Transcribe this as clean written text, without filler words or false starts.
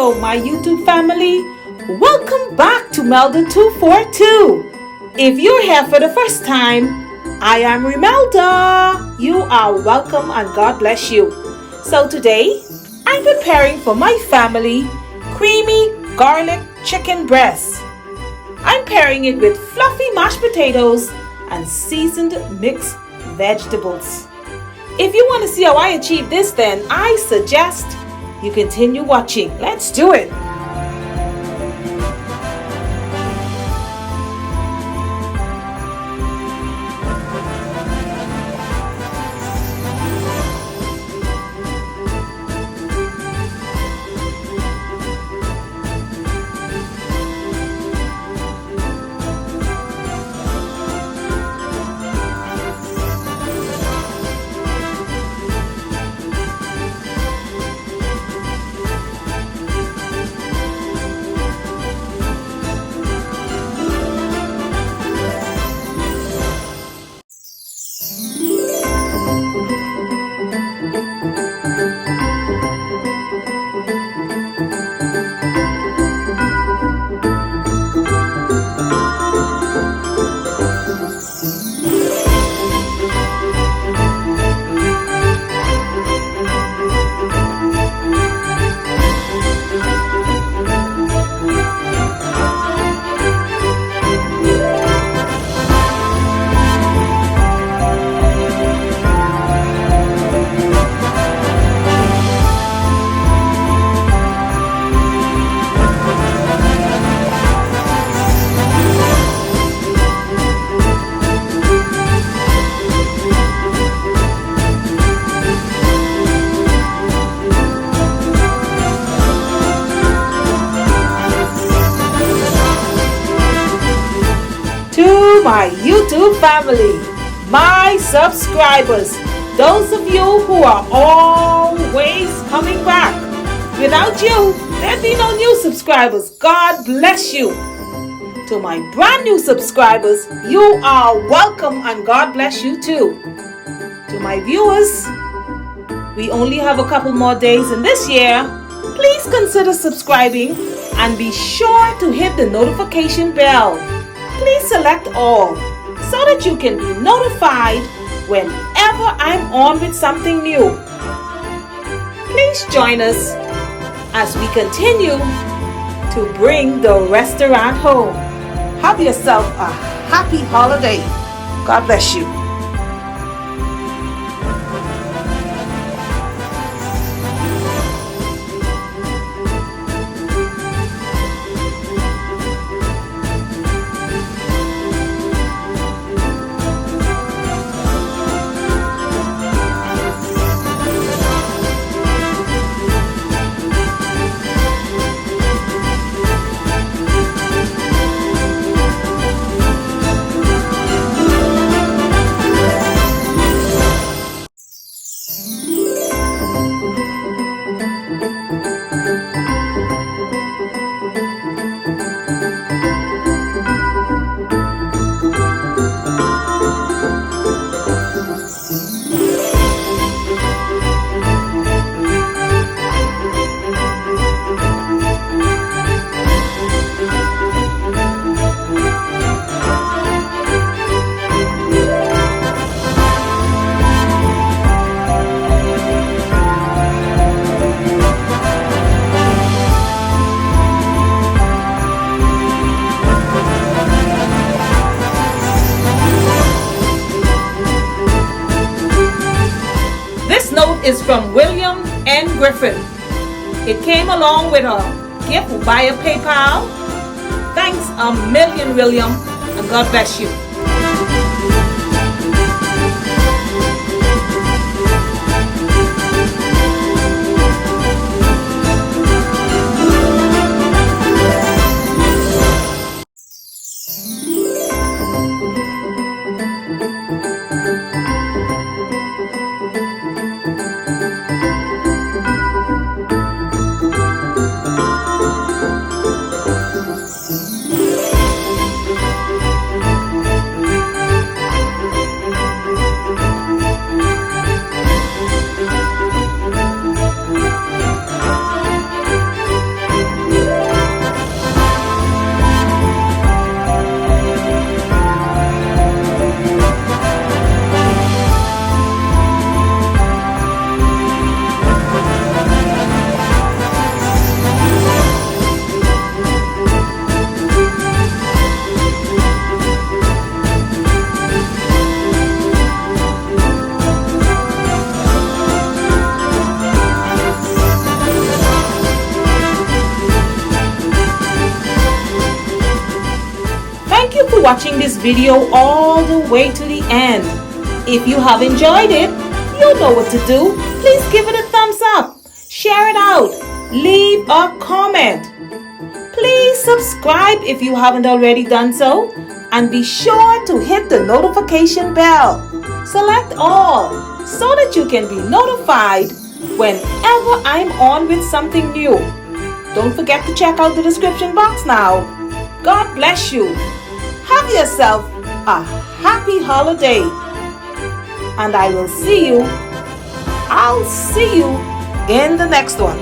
Hello, my YouTube family. Welcome back to Melda 242. If you're here for the first time, I am Melda. You are welcome and God bless you. So today, I'm preparing for my family creamy garlic chicken breast. I'm pairing it with fluffy mashed potatoes and seasoned mixed vegetables. If you want to see how I achieve this, then I suggest you continue watching. Let's do it. To my YouTube family, my subscribers, those of you who are always coming back. Without you, there'd be no new subscribers. God bless you. To my brand new subscribers, you are welcome and God bless you too. To my viewers, we only have a couple more days in this year. Please consider subscribing and be sure to hit the notification bell. Please select all so that you can be notified whenever I'm on with something new. Please join us as we continue to bring the restaurant home. Have yourself a happy holiday. God bless you. Is from William N. Griffin. It came along with a gift via PayPal. Thanks a million, William, and God bless you. watching this video all the way to the end. If you have enjoyed it, you know what to do. Please give it a thumbs up, share it out, leave a comment. Please subscribe if you haven't already done so, and be sure to hit the notification bell. Select all so that you can be notified whenever I'm on with something new. Don't forget to check out the description box now. God bless you. Have yourself a happy holiday. And I'll see you in the next one.